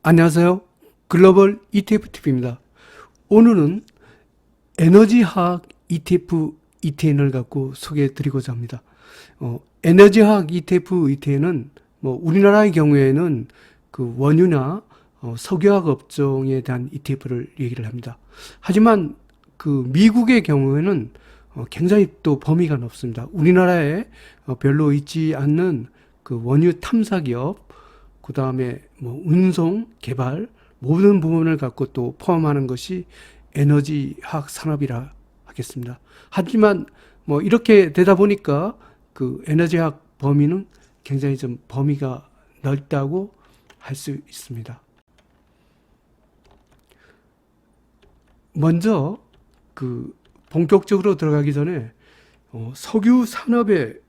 안녕하세요. 글로벌 ETFTV입니다. 오늘은 에너지화학 ETF, ETN을 갖고 소개해 드리고자 합니다. 에너지화학 ETF, ETN은 우리나라의 경우에는 그 원유나 석유화학 업종에 대한 ETF를 얘기를 합니다. 하지만 그 미국의 경우에는 굉장히 또 범위가 넓습니다. 우리나라에 별로 있지 않는 그 원유 탐사 기업, 그 다음에 운송, 개발, 모든 부분을 갖고 또 포함하는 것이 에너지화학 산업이라 하겠습니다. 하지만 이렇게 되다 보니까 그 에너지화학 범위는 굉장히 좀 범위가 넓다고 할 수 있습니다. 먼저 그 본격적으로 들어가기 전에 석유 산업의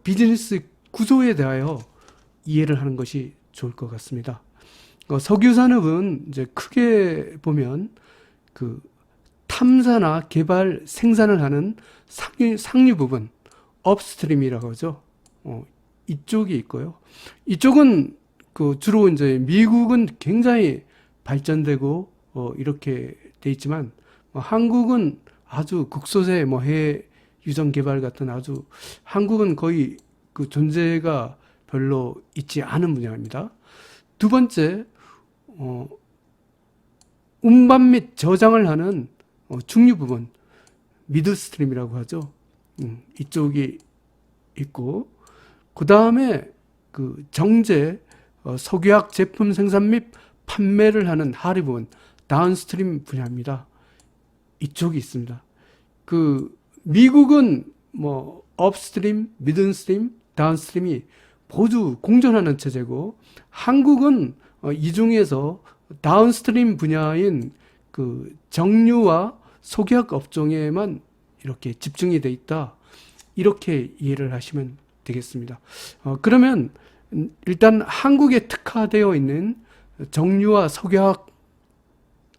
비즈니스 구조에 대하여 이해를 하는 것이 좋을 것 같습니다. 석유 산업은 이제 크게 보면 그 탐사나 개발, 생산을 하는 상류 부분, 업스트림이라고 하죠. 이쪽이 있고요. 이쪽은 그 주로 이제 미국은 굉장히 발전되고 이렇게 돼 있지만 한국은 아주 극소세 해외 유전 개발 같은 아주 한국은 거의 그 존재가 별로 있지 않은 분야입니다. 두 번째, 운반 및 저장을 하는 중류 부분, 미드스트림이라고 하죠. 이쪽이 있고, 그 다음에 그 정제, 석유화학 제품 생산 및 판매를 하는 하리 부분, 다운스트림 분야입니다. 이쪽이 있습니다. 그 미국은 업스트림, 미드스트림, 다운스트림이 모두 공존하는 체제고, 한국은 이 중에서 다운스트림 분야인 그 정유와 석유화학 업종에만 이렇게 집중이 돼 있다. 이렇게 이해를 하시면 되겠습니다. 그러면 일단 한국에 특화되어 있는 정유와 석유화학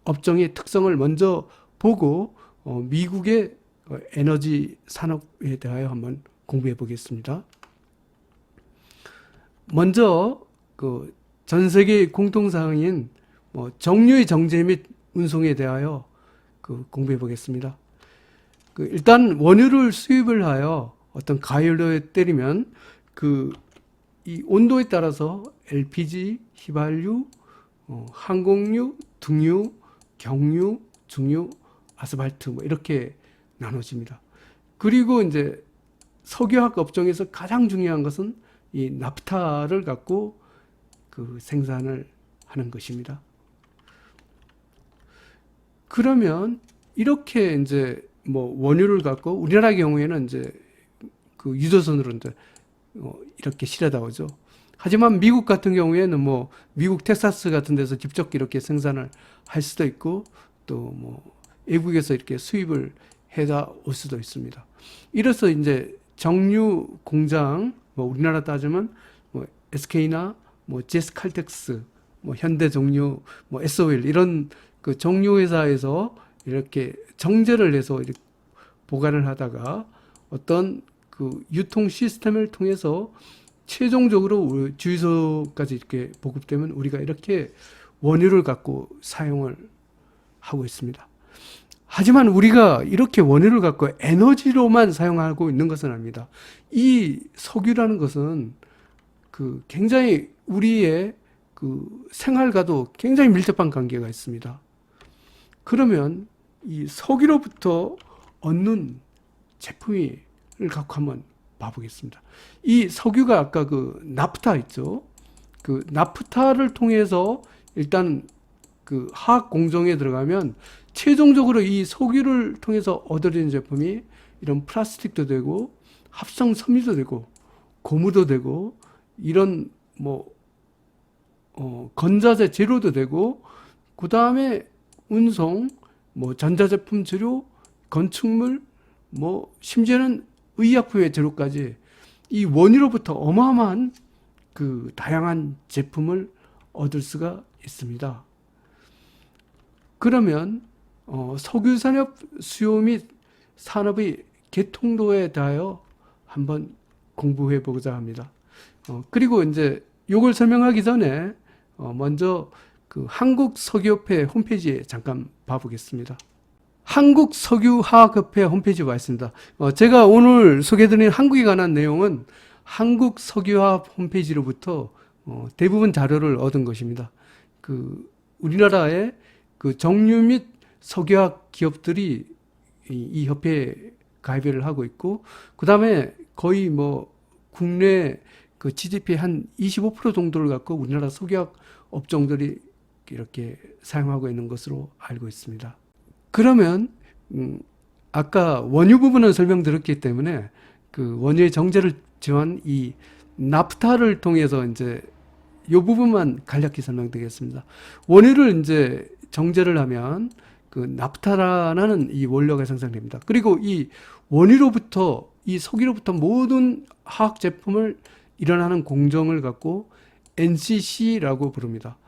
업종의 특성을 먼저 보고 미국의 에너지 산업에 대하여 한번 공부해 보겠습니다. 먼저 그 전 세계 공통사항인 정유의 정제 및 운송에 대하여 그 공부해 보겠습니다. 그 일단 원유를 수입을 하여 어떤 가열로에 때리면 그 이 온도에 따라서 LPG, 휘발유, 항공유, 등유, 경유, 중유, 아스팔트 이렇게 나눠집니다. 그리고 이제 석유화학 업종에서 가장 중요한 것은 이 납타를 갖고 그 생산을 하는 것입니다. 그러면 이렇게 이제 원유를 갖고 우리나라의 경우에는 이제 그 유조선으로 이제 이렇게 실어다 오죠. 하지만 미국 같은 경우에는 미국 텍사스 같은 데서 직접 이렇게 생산을 할 수도 있고 또 외국에서 이렇게 수입을 해다 올 수도 있습니다. 이래서 이제 정유 공장 우리나라 따지면 SK나 GS 칼텍스, 현대 정유, SOL 이런 그 정유 회사에서 이렇게 정제를 해서 이렇게 보관을 하다가 어떤 그 유통 시스템을 통해서 최종적으로 주유소까지 이렇게 보급되면 우리가 이렇게 원유를 갖고 사용을 하고 있습니다. 하지만 우리가 이렇게 원유를 갖고 에너지로만 사용하고 있는 것은 아닙니다. 이 석유라는 것은 그 굉장히 우리의 그 생활과도 굉장히 밀접한 관계가 있습니다. 그러면 이 석유로부터 얻는 제품을 갖고 한번 봐보겠습니다. 이 석유가 아까 그 나프타 있죠? 그 나프타를 통해서 일단 그 화학 공정에 들어가면 최종적으로 이 석유를 통해서 얻어지는 제품이 이런 플라스틱도 되고 합성 섬유도 되고 고무도 되고 이런 건자재 재료도 되고 그 다음에 운송, 전자제품 재료, 건축물, 심지어는 의약품의 재료까지 이 원유로부터 어마어마한 그 다양한 제품을 얻을 수가 있습니다. 그러면 석유 산업 수요 및 산업의 개통도에 대하여 한번 공부해 보고자 합니다. 그리고 이제 요걸 설명하기 전에 먼저 그 한국석유협회 홈페이지에 잠깐 봐보겠습니다. 한국석유화학협회 홈페이지에 와 있습니다. 제가 오늘 소개해드린 한국에 관한 내용은 한국석유화학 홈페이지로부터 대부분 자료를 얻은 것입니다. 그 우리나라의 그 정유 및 석유화학 기업들이 이 협회에 가입을 하고 있고, 그 다음에 거의 뭐 국내 그 GDP 한 25% 정도를 갖고 우리나라 석유화학 업종들이 이렇게 사용하고 있는 것으로 알고 있습니다. 그러면 아까 원유 부분은 설명드렸기 때문에 그 원유의 정제를 지원한 이 나프타를 통해서 이제 이 부분만 간략히 설명드리겠습니다. 원유를 이제 정제를 하면 그 나프타라는 이 원료가 생성됩니다. 그리고 이 원유로부터 이 석유로부터 모든 화학 제품을 일어나는 공정을 갖고 NCC라고 부릅니다.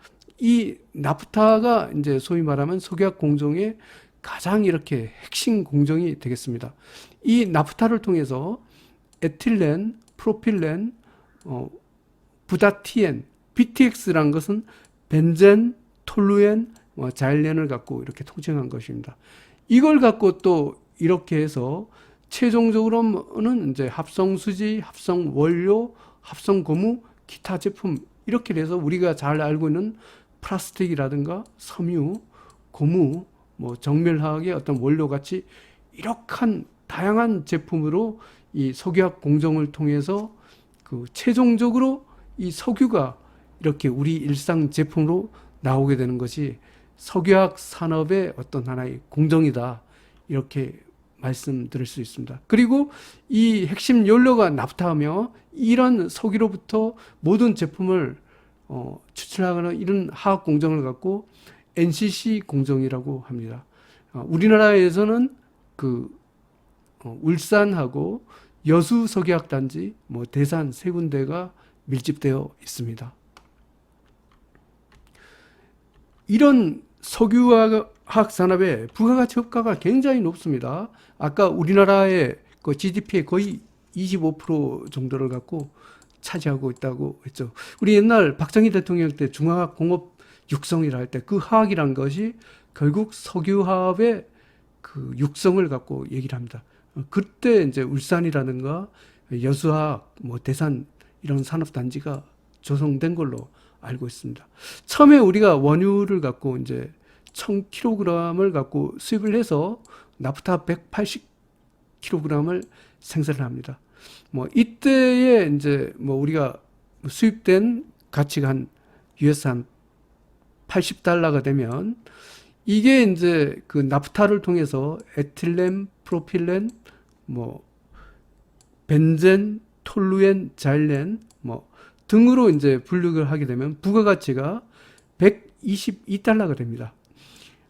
이 나프타가 이제 소위 말하면 석유화학 공정의 가장 이렇게 핵심 공정이 되겠습니다. 이 나프타를 통해서 에틸렌, 프로필렌, 부다티엔, BTX라는 것은 벤젠, 톨루엔, 자일렌을 갖고 이렇게 통칭한 것입니다. 이걸 갖고 또 이렇게 해서 최종적으로는 이제 합성수지, 합성원료, 합성고무, 기타 제품 이렇게 돼서 우리가 잘 알고 있는 플라스틱이라든가 섬유, 고무, 뭐 정밀화학의 어떤 원료 같이 이렇게 다양한 제품으로 이 석유화학 공정을 통해서 그 최종적으로 이 석유가 이렇게 우리 일상 제품으로 나오게 되는 것이 석유화학 산업의 어떤 하나의 공정이다, 이렇게 말씀드릴 수 있습니다. 그리고 이 핵심 연료가 나프타하며 이런 석유로부터 모든 제품을 추출하거나 이런 화학 공정을 갖고 NCC 공정이라고 합니다. 우리나라에서는 그 울산하고 여수 석유화학 단지, 뭐 대산 세 군데가 밀집되어 있습니다. 이런 석유화학 산업의 부가가치 효과가 굉장히 높습니다. 아까 우리나라의 그 GDP의 거의 25% 정도를 갖고 차지하고 있다고 했죠. 우리 옛날 박정희 대통령 때 중화학 공업 육성이라 할 때 그 화학이란 것이 결국 석유화합의 그 육성을 갖고 얘기를 합니다. 그때 이제 울산이라든가 여수화학, 뭐 대산 이런 산업단지가 조성된 걸로 알고 있습니다. 처음에 우리가 원유를 갖고 이제 1000kg을 갖고 수입을 해서 나프타 180kg을 생산을 합니다. 뭐 이때에 이제 뭐 우리가 수입된 가치가 한 US 한 $80가 되면 이게 이제 그 나프타를 통해서 에틸렌, 프로필렌, 뭐 벤젠, 톨루엔, 자일렌 뭐 등으로 이제 분류를 하게 되면 부가가치가 $122가 됩니다.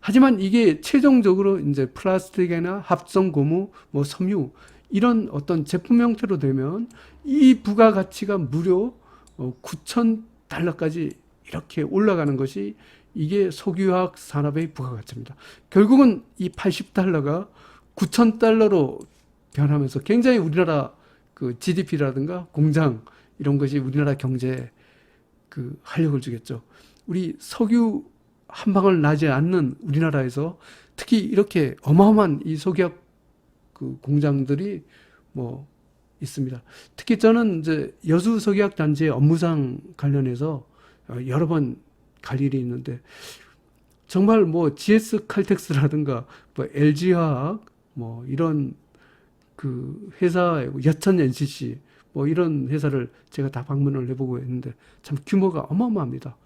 하지만 이게 최종적으로 이제 플라스틱이나 합성고무, 뭐 섬유 이런 어떤 제품 형태로 되면 이 부가가치가 무려 $9,000까지 이렇게 올라가는 것이 이게 석유화학 산업의 부가가치입니다. 결국은 이 $80가 $9,000로 변하면서 굉장히 우리나라 그 GDP라든가 공장 이런 것이 우리나라 경제에 그 활력을 주겠죠. 우리 석유 한 방울 나지 않는 우리나라에서 특히 이렇게 어마어마한 이 석유화학 그 공장들이 뭐 있습니다. 특히 저는 이제 여수 석유화학 단지의 업무상 관련해서 여러 번 갈 일이 있는데 정말 뭐 GS 칼텍스라든가 뭐 LG화학 뭐 이런 그 회사, 여천 NCC 뭐 이런 회사를 제가 다 방문을 해보고 했는데 참 규모가 어마어마합니다.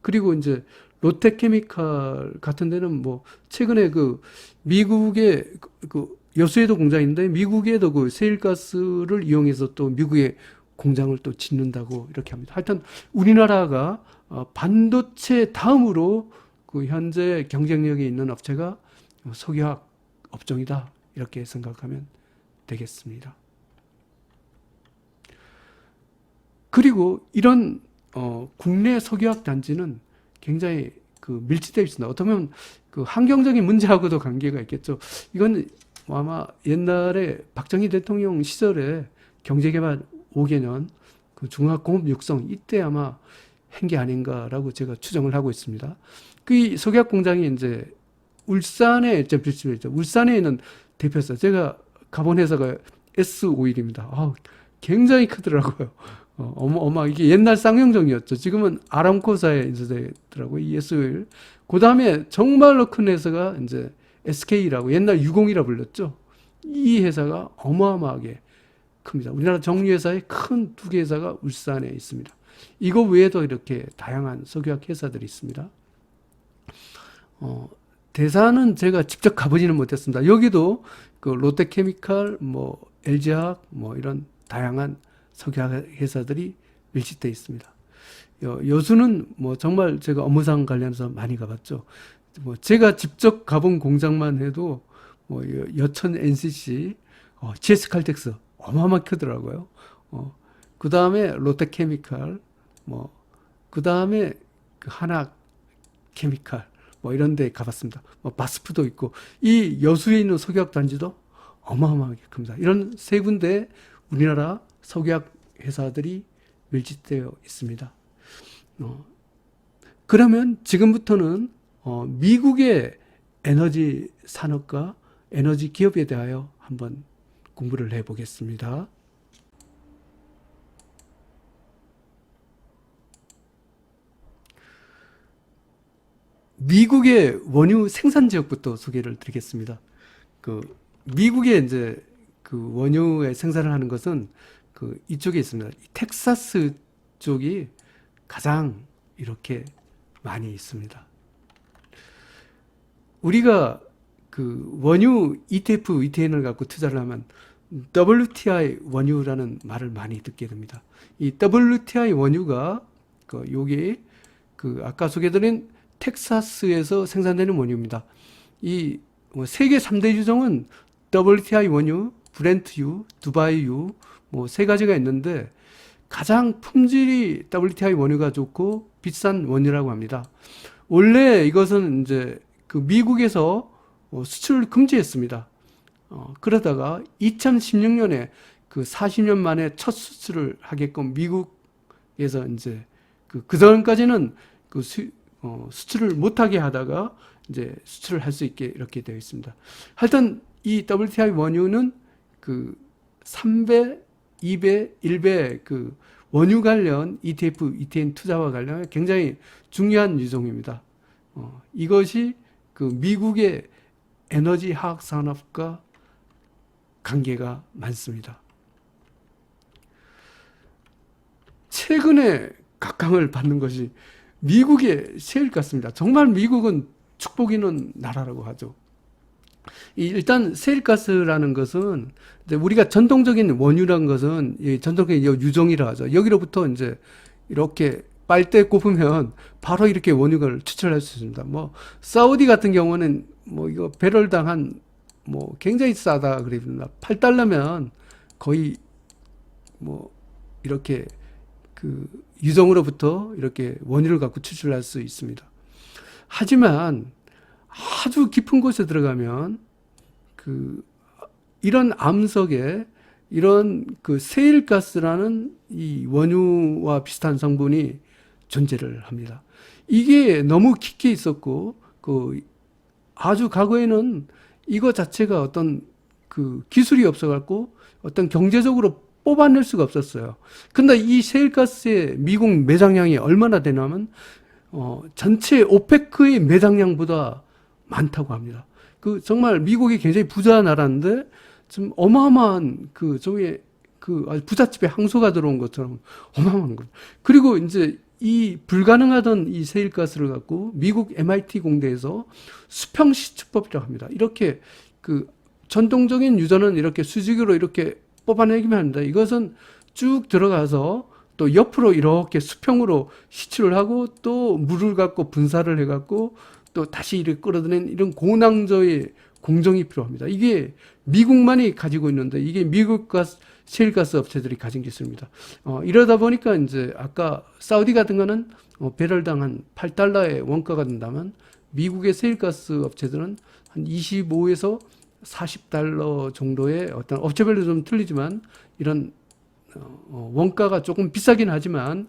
그리고 이제 롯데케미칼 같은 데는 뭐 최근에 그 미국의 그 여수에도 공장인데 미국에도 그 세일가스를 이용해서 또 미국에 공장을 또 짓는다고 이렇게 합니다. 하여튼 우리나라가 반도체 다음으로 그 현재 경쟁력이 있는 업체가 석유화학 업종이다, 이렇게 생각하면 되겠습니다. 그리고 이런 국내 석유화학 단지는 굉장히 그 밀집되어 있습니다. 어쩌면 그 환경적인 문제하고도 관계가 있겠죠. 이건 아마 옛날에 박정희 대통령 시절에 경제개발 5개년 그 중화공업 육성 이때 아마 한 게 아닌가라고 제가 추정을 하고 있습니다. 그 석약 공장이 이제 울산에 있죠. 울산에 있는 대표사. 제가 가본 회사가 S-오일입니다. 굉장히 크더라고요. 이게 옛날 쌍용정이었죠. 지금은 아람코사에 인수되더라고요. 이 S-오일. 그 다음에 정말로 큰 회사가 이제 SK라고 옛날 유공이라 불렸죠. 이 회사가 어마어마하게 큽니다. 우리나라 정유회사의 큰 두 개 회사가 울산에 있습니다. 이거 외에도 이렇게 다양한 석유화학 회사들이 있습니다. 대사는 제가 직접 가보지는 못했습니다. 여기도 그 롯데케미칼, LG화학, 이런 다양한 석유화학 회사들이 밀집되어 있습니다. 여수는 정말 제가 업무상 관련해서 많이 가봤죠. 제가 직접 가본 공장만 해도 여천 NCC, GS칼텍스 어마어마하게 크더라고요. 그 다음에 롯데케미칼, 그 다음에 그 하나케미칼, 이런 데 가봤습니다. 바스프도 있고, 이 여수에 있는 석유화학 단지도 어마어마하게 큽니다. 이런 세 군데 우리나라 석유화학 회사들이 밀집되어 있습니다. 그러면 지금부터는 미국의 에너지 산업과 에너지 기업에 대하여 한번 공부를 해보겠습니다. 미국의 원유 생산 지역부터 소개를 드리겠습니다. 미국의 이제 그 원유의 생산을 하는 것은 이쪽에 있습니다. 텍사스 쪽이 가장 이렇게 많이 있습니다. 우리가 그 원유 ETF, ETN을 갖고 투자를 하면 WTI 원유라는 말을 많이 듣게 됩니다. 이 WTI 원유가 요게 아까 소개드린 텍사스에서 생산되는 원유입니다. 이 세계 3대 유종은 WTI 원유, 브렌트유, 두바이유 세 가지가 있는데 가장 품질이 WTI 원유가 좋고 비싼 원유라고 합니다. 원래 이것은 이제 미국에서 수출을 금지했습니다. 그러다가 2016년에 40년 만에 첫 수출을 하게끔 미국에서 이제 그 전까지는 수출을 못하게 하다가 이제 수출을 할 수 있게 이렇게 되어 있습니다. 하여튼 이 WTI 원유는 3배, 2배, 1배 원유 관련 ETF, ETN 투자와 관련해 굉장히 중요한 유종입니다. 이것이 미국의 에너지 화학 산업과 관계가 많습니다. 최근에 각광을 받는 것이 미국의 셰일가스입니다. 정말 미국은 축복 있는 나라라고 하죠. 일단 셰일가스라는 것은 우리가 전통적인 원유라는 것은 전통적인 유종이라 하죠. 여기로부터 이제 이렇게 빨대 꼽으면 바로 이렇게 원유를 추출할 수 있습니다. 사우디 같은 경우는 이거 배럴당 한 굉장히 싸다 그럽니다. $8면 거의 이렇게 유종으로부터 이렇게 원유를 갖고 추출할 수 있습니다. 하지만 아주 깊은 곳에 들어가면 이런 암석에 이런 세일가스라는 이 원유와 비슷한 성분이 존재를 합니다. 이게 너무 깊게 있었고 아주 과거에는 이거 자체가 어떤 기술이 없어갖고 어떤 경제적으로 뽑아낼 수가 없었어요. 근데 이 셰일가스의 미국 매장량이 얼마나 되냐면 전체 오페크의 매장량보다 많다고 합니다. 정말 미국이 굉장히 부자 나라인데 좀 어마어마한 저게 아주 부잣집에 항소가 들어온 것처럼 어마어마한 거죠. 그리고 이제 이 불가능하던 이 셰일가스를 갖고 미국 MIT 공대에서 수평 시추법이라고 합니다. 이렇게 전통적인 유전은 이렇게 수직으로 이렇게 뽑아내기만 합니다. 이것은 쭉 들어가서 또 옆으로 이렇게 수평으로 시추를 하고 또 물을 갖고 분사를 해갖고 또 다시 이렇게 끌어들이는 이런 고난도의 공정이 필요합니다. 이게 미국만이 가지고 있는데 이게 미국 셰일가스 업체들이 가진 기술입니다. 이러다 보니까 이제 아까 사우디 같은 거는 배럴당 한 $8의 원가가 된다면 미국의 셰일가스 업체들은 한 25에서 $40 정도의 어떤 업체별로 좀 틀리지만 이런 원가가 조금 비싸긴 하지만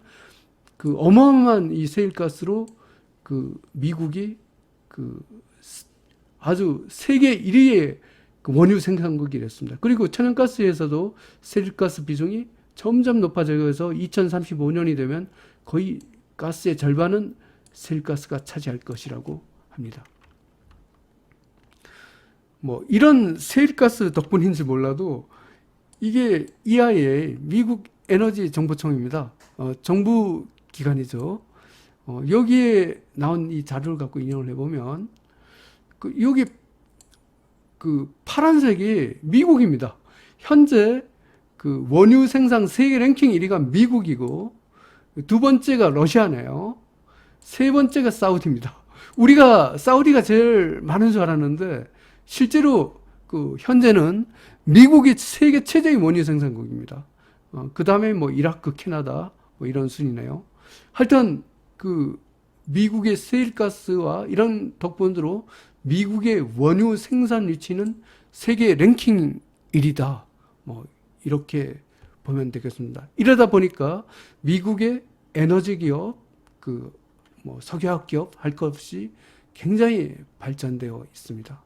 그 어마어마한 이 세일가스로 그 미국이 그 아주 세계 1위의 그 원유 생산국이 됐습니다. 그리고 천연가스에서도 세일가스 비중이 점점 높아져서 2035년이 되면 거의 가스의 절반은 세일가스가 차지할 것이라고 합니다. 뭐 이런 세일가스 덕분인지 몰라도 이게 EIA 미국 에너지 정보청입니다. 정부 기관이죠. 여기에 나온 이 자료를 갖고 인용을 해보면 여기 그 파란색이 미국입니다. 현재 그 원유 생산 세계 랭킹 1위가 미국이고 두 번째가 러시아네요. 세 번째가 사우디입니다. 우리가 사우디가 제일 많은 줄 알았는데 실제로 그 현재는 미국이 세계 최대의 원유 생산국입니다. 그 다음에 뭐 이라크, 캐나다 뭐 이런 순이네요. 하여튼 그 미국의 세일가스와 이런 덕분으로 미국의 원유 생산 위치는 세계 랭킹 1위다. 뭐 이렇게 보면 되겠습니다. 이러다 보니까 미국의 에너지 기업, 그 뭐 석유화학 기업 할 것 없이 굉장히 발전되어 있습니다.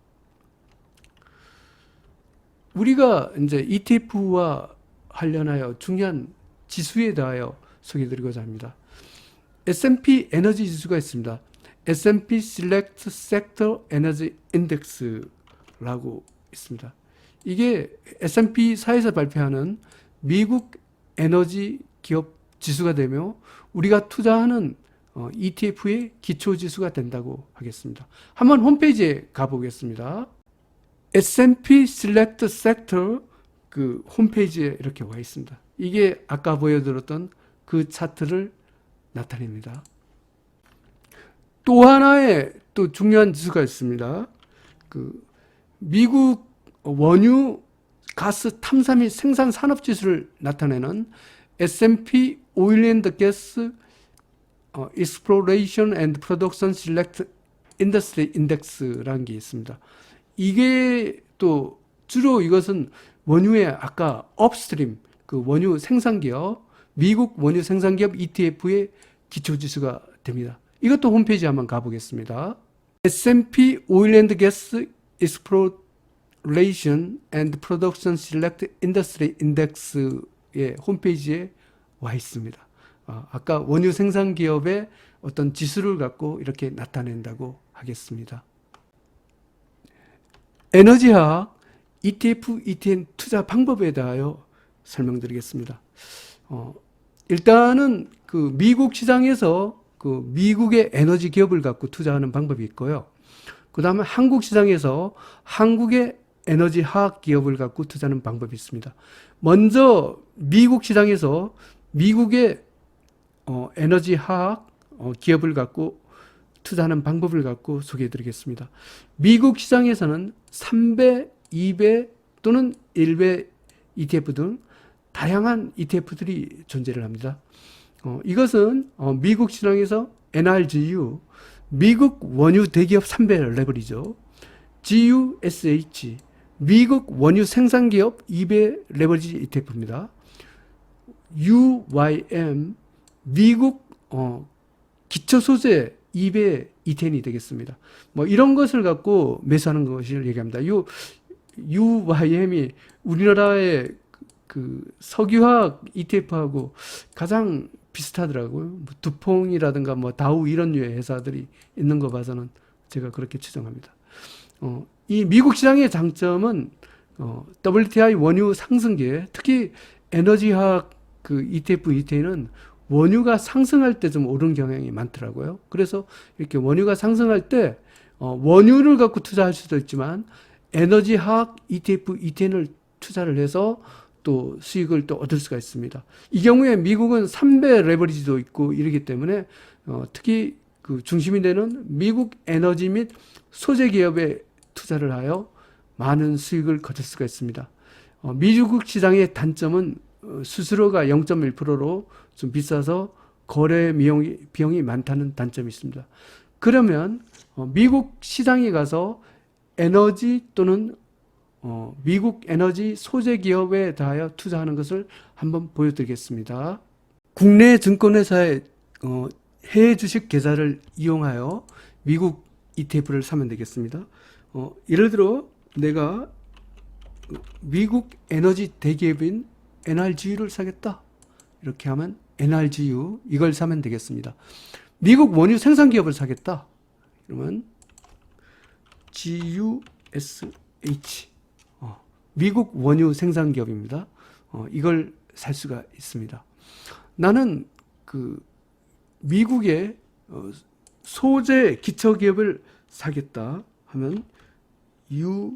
우리가 이제 ETF와 관련하여 중요한 지수에 대하여 소개해드리고자 합니다. S&P 에너지 지수가 있습니다. S&P Select Sector Energy Index라고 있습니다. 이게 S&P사에서 발표하는 미국 에너지 기업 지수가 되며 우리가 투자하는 ETF의 기초 지수가 된다고 하겠습니다. 한번 홈페이지에 가보겠습니다. S&P Select Sector 그 홈페이지에 이렇게 와 있습니다. 이게 아까 보여드렸던 그 차트를 나타냅니다. 또 하나의 또 중요한 지수가 있습니다. 그 미국 원유 가스 탐사 및 생산 산업 지수를 나타내는 S&P Oil and Gas Exploration and Production Select Industry Index라는 게 있습니다. 이게 또 주로 이것은 원유의 아까 업스트림 그 원유 생산기업 미국 원유 생산기업 ETF의 기초지수가 됩니다. 이것도 홈페이지 한번 가보겠습니다. S&P Oil and Gas Exploration and Production Select Industry Index의 홈페이지에 와 있습니다. 아까 원유 생산기업의 어떤 지수를 갖고 이렇게 나타낸다고 하겠습니다. 에너지학 ETF, ETN 투자 방법에 대하여 설명드리겠습니다. 일단은 그 미국 시장에서 그 미국의 에너지 기업을 갖고 투자하는 방법이 있고요. 그 다음에 한국 시장에서 한국의 에너지 화학 기업을 갖고 투자하는 방법이 있습니다. 먼저 미국 시장에서 미국의 에너지 화학 기업을 갖고 투자하는 방법을 갖고 소개해 드리겠습니다. 미국 시장에서는 3배, 2배 또는 1배 ETF 등 다양한 ETF들이 존재를 합니다. 이것은 미국 시장에서 NRGU, 미국 원유 대기업 3배 레버리죠. GUSH, 미국 원유 생산기업 2배 레버리지 ETF입니다. UYM, 미국 기초소재 2배 ETN이 되겠습니다. 뭐 이런 것을 갖고 매수하는 것을 얘기합니다. UYM이 우리나라의 그 석유화학 ETF하고 가장 비슷하더라고요. 뭐 두퐁이라든가 뭐 다우 이런 류의 회사들이 있는 거 봐서는 제가 그렇게 추정합니다. 이 미국 시장의 장점은 WTI 원유 상승기에 특히 에너지화학 그 ETF, ETN은 원유가 상승할 때 좀 오른 경향이 많더라고요. 그래서 이렇게 원유가 상승할 때 원유를 갖고 투자할 수도 있지만 에너지화학 ETF, ETN을 투자를 해서 또 수익을 또 얻을 수가 있습니다. 이 경우에 미국은 3배 레버리지도 있고 이러기 때문에 특히 그 중심이 되는 미국 에너지 및 소재 기업에 투자를 하여 많은 수익을 거둘 수가 있습니다. 미국 시장의 단점은 수수료가 0.1%로 좀 비싸서 거래 비용이 많다는 단점이 있습니다. 그러면 미국 시장에 가서 에너지 또는 미국 에너지 소재 기업에 대하여 투자하는 것을 한번 보여드리겠습니다. 국내 증권회사의 해외 주식 계좌를 이용하여 미국 ETF를 사면 되겠습니다. 예를 들어 내가 미국 에너지 대기업인 NRGU를 사겠다. 이렇게 하면 NRGU 이걸 사면 되겠습니다. 미국 원유 생산 기업을 사겠다. 그러면 GUSH 미국 원유 생산 기업입니다. 이걸 살 수가 있습니다. 나는 그 미국의 소재 기초 기업을 사겠다 하면 UYM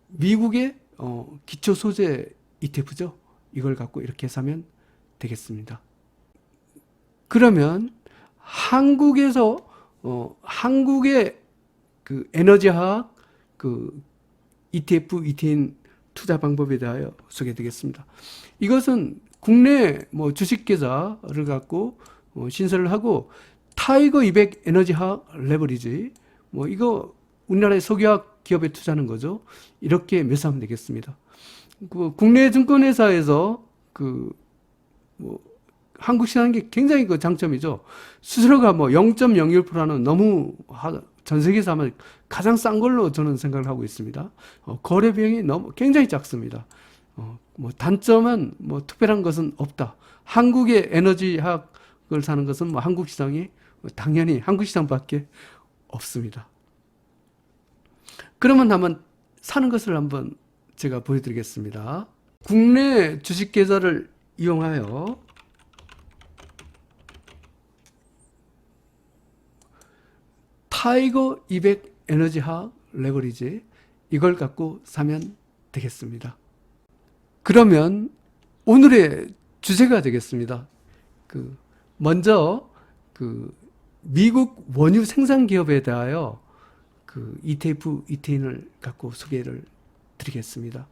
미국의 기초 소재 ETF죠. 이걸 갖고 이렇게 사면 되겠습니다. 그러면 한국에서 한국의 그 에너지화학 그 ETF, ETN 투자 방법에 대하여 소개드리겠습니다. 이것은 국내 뭐 주식 계좌를 갖고 신설을 하고 타이거 200 에너지화학 레버리지 뭐 이거 우리나라의 석유화학 기업에 투자하는 거죠. 이렇게 매수하면 되겠습니다. 그 국내 증권회사에서 뭐 한국 시장이 굉장히 그 장점이죠. 수수료가 뭐 0.01%는 너무 전 세계에서 아마 가장 싼 걸로 저는 생각을 하고 있습니다. 거래 비용이 너무 굉장히 작습니다. 뭐 단점은 뭐 특별한 것은 없다. 한국의 에너지학을 사는 것은 뭐 한국 시장이 당연히 한국 시장밖에 없습니다. 그러면 한번 사는 것을 한번 제가 보여드리겠습니다. 국내 주식 계좌를 이용하여 타이거 200 에너지화학 레버리지 이걸 갖고 사면 되겠습니다. 그러면 오늘의 주제가 되겠습니다. 먼저 미국 원유 생산 기업에 대하여 ETF, ETN을 갖고 소개를 드리겠습니다.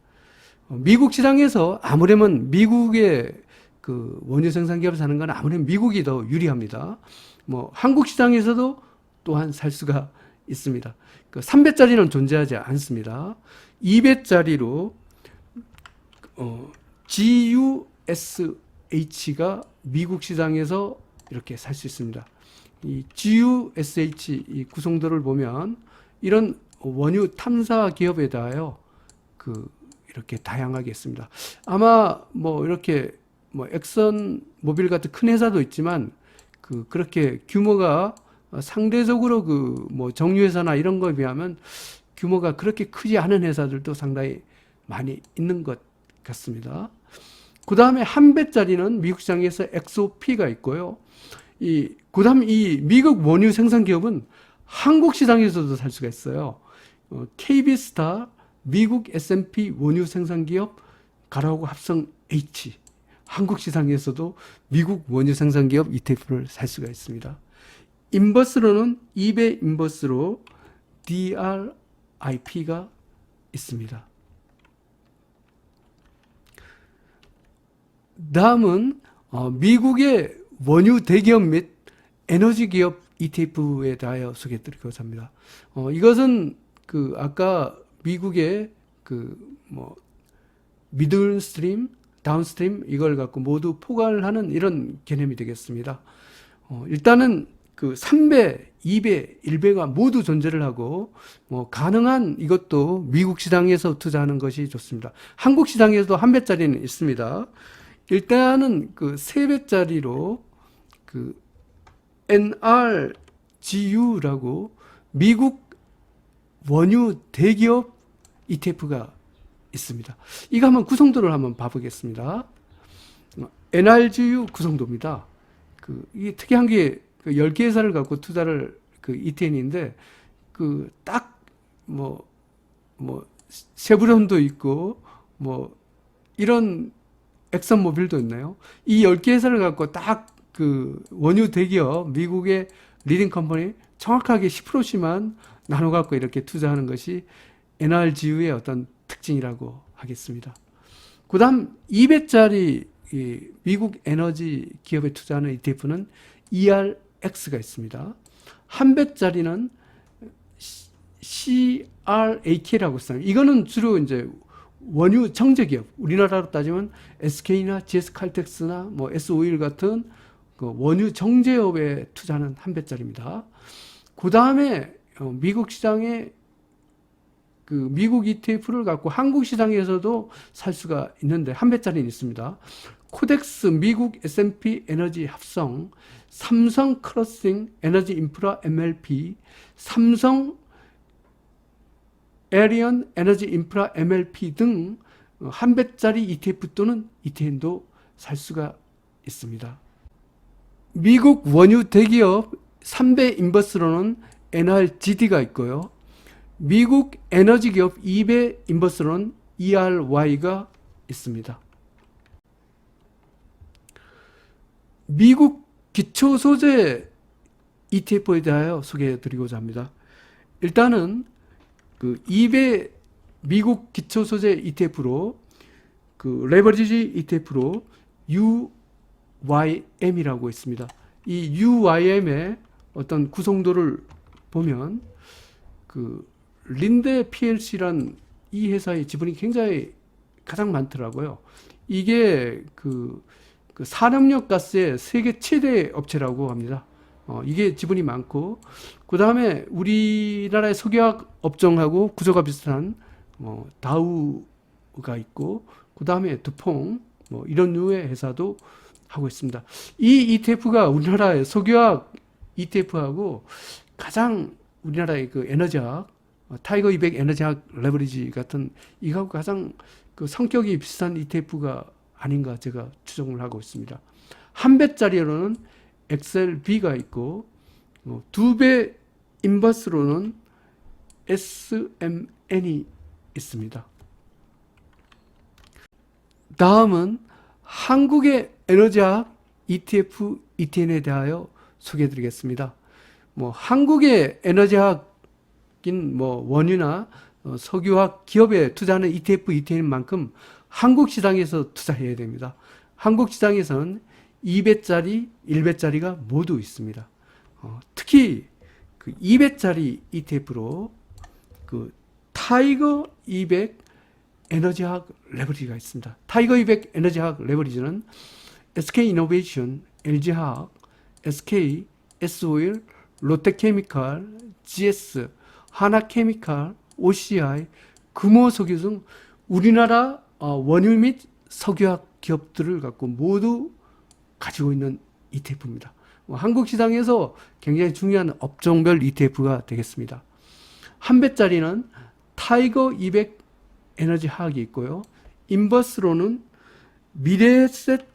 미국 시장에서 아무래면 미국의 원유 생산 기업을 사는 건 아무래도 미국이 더 유리합니다. 뭐 한국 시장에서도 또한 살 수가 있습니다. 3배짜리는 존재하지 않습니다. 2배짜리로 GUSH가 미국 시장에서 이렇게 살 수 있습니다. 이 GUSH 이 구성도를 보면 이런 원유 탐사 기업에 대하여 이렇게 다양하게 있습니다. 아마 뭐 이렇게 뭐 엑선 모빌 같은 큰 회사도 있지만 그렇게 규모가 상대적으로 뭐 정유회사나 이런 거에 비하면 규모가 그렇게 크지 않은 회사들도 상당히 많이 있는 것 같습니다. 그 다음에 한 배짜리는 미국 시장에서 XOP가 있고요. 그 다음 이 미국 원유 생산 기업은 한국 시장에서도 살 수가 있어요. KB스타 미국 S&P 원유 생산 기업 가라고 합성 H 한국 시장에서도 미국 원유 생산 기업 ETF를 살 수가 있습니다. 인버스로는 2배 인버스로 DRIP가 있습니다. 다음은 미국의 원유 대기업 및 에너지 기업 ETF에 대하여 소개해드리고자 합니다. 이것은 아까 미국의 뭐 미들스트림, 다운스트림 이걸 갖고 모두 포괄을 하는 이런 개념이 되겠습니다. 일단은 3배, 2배, 1배가 모두 존재를 하고 뭐 가능한 이것도 미국 시장에서 투자하는 것이 좋습니다. 한국 시장에서도 한 배짜리는 있습니다. 일단은 3배짜리로 NRGU라고 미국 원유 대기업 ETF가 있습니다. 이거 한번 구성도를 한번 봐보겠습니다. NRGU 구성도입니다. 이게 특이한 게 10개 회사를 갖고 투자를 ETN인데 뭐 쉐브론도 있고 뭐 이런 엑선모빌도 있나요? 이 10개 회사를 갖고 딱 원유 대기업 미국의 리딩 컴퍼니 정확하게 10%씩만 나눠 갖고 이렇게 투자하는 것이 NRGU의 어떤 특징이라고 하겠습니다. 그 다음 2배짜리 미국 에너지 기업에 투자하는 ETF는 ERX가 있습니다. 1배짜리는 CRAK라고 써요. 이거는 주로 이제 원유 정제 기업, 우리나라로 따지면 SK나 GS칼텍스나 뭐 S-오일 같은 그 원유 정제업에 투자하는 한 배짜리입니다. 그 다음에 미국 시장에 그 미국 ETF를 갖고 한국 시장에서도 살 수가 있는데 한 배짜리는 있습니다. 코덱스 미국 S&P 에너지 합성, 삼성 크로싱 에너지 인프라 MLP, 삼성 에리언 에너지 인프라 MLP 등 한 배짜리 ETF 또는 ETN도 살 수가 있습니다. 미국 원유 대기업 3배 인버스로는 NRGD가 있고요. 미국 에너지 기업 2배 인버스로는 ERY가 있습니다. 미국 기초 소재 ETF에 대하여 소개해 드리고자 합니다. 일단은 그 2배 미국 기초 소재 ETF로 그 레버리지 ETF로 UYM이라고 있습니다. 이 UYM의 어떤 구성도를 보면 그 린데 PLC란 이 회사의 지분이 굉장히 가장 많더라고요. 이게 그 산업용 가스의 세계 최대 업체라고 합니다. 이게 지분이 많고, 그 다음에 우리나라의 석유화학 업종하고 구조가 비슷한 다우가 있고, 그 다음에 두퐁 뭐 이런 류의 회사도 하고 있습니다. 이 ETF가 우리나라의 석유화학 ETF하고 가장 우리나라의 그 에너지학 타이거 200 에너지학 레버리지 같은 이거하고 가장 그 성격이 비슷한 ETF가 아닌가 제가 추정을 하고 있습니다. 한 배짜리로는 XLB가 있고 2배 인버스로는 SMN이 있습니다. 다음은 한국의 에너지학 ETF, ETN에 대하여 소개해 드리겠습니다. 한국의 에너지학인 원유나 석유화학 기업에 투자하는 ETF, ETN인 만큼 한국 시장에서 투자해야 됩니다. 한국 시장에서는 2배짜리, 1배짜리가 모두 있습니다. 특히 그 2배짜리 ETF로 그 타이거 200 에너지학 레버리지가 있습니다. 타이거 200 에너지학 레버리지는 SK이노베이션, LG화학, SK, S-오일, 롯데케미칼, GS, 하나케미칼, OCI, 금호석유 등 우리나라 원유 및 석유화학 기업들을 갖고 모두 가지고 있는 ETF입니다. 한국 시장에서 굉장히 중요한 업종별 ETF가 되겠습니다. 한 배짜리는 타이거 200 에너지 화학이 있고요. 인버스로는 미래에셋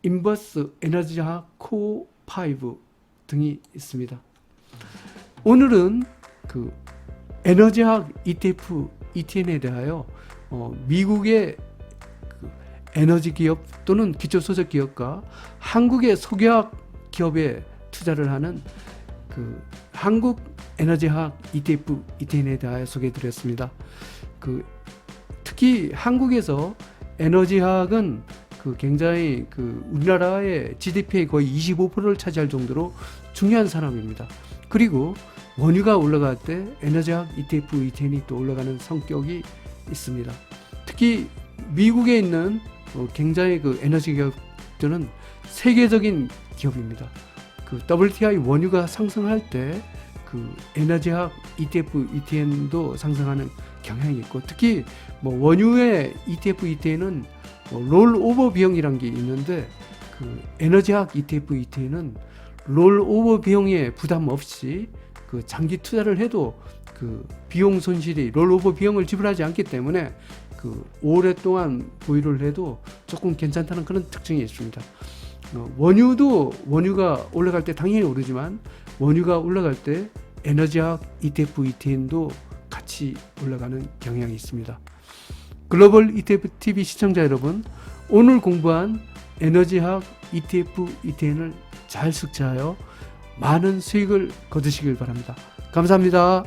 인버스 에너지 화학 코어 5 등이 있습니다. 오늘은 그 에너지학 ETF, ETN에 대하여 미국의 그 에너지 기업 또는 기초소재 기업과 한국의 석유화학 기업에 투자를 하는 그 한국 에너지학 ETF, ETN에 대하여 소개해드렸습니다. 특히 한국에서 에너지학은 굉장히 우리나라의 GDP의 거의 25%를 차지할 정도로 중요한 산업입니다. 그리고 원유가 올라갈 때 에너지학 ETF, ETN이 또 올라가는 성격이 있습니다. 특히 미국에 있는 굉장히 에너지 기업들은 세계적인 기업입니다. WTI 원유가 상승할 때 에너지학 ETF, ETN도 상승하는 경향이 있고, 특히 원유의 ETF, ETN은 롤오버 비용이라는 게 있는데 에너지학 ETF, ETN은 롤오버 비용에 부담 없이 장기 투자를 해도 비용 손실이 롤오버 비용을 지불하지 않기 때문에 오랫동안 보유를 해도 조금 괜찮다는 그런 특징이 있습니다. 원유가 올라갈 때 당연히 오르지만 원유가 올라갈 때 에너지학 ETF, ETN도 같이 올라가는 경향이 있습니다. 글로벌 ETF TV 시청자 여러분, 오늘 공부한 에너지학 ETF, ETN을 잘 숙지하여 많은 수익을 거두시길 바랍니다. 감사합니다.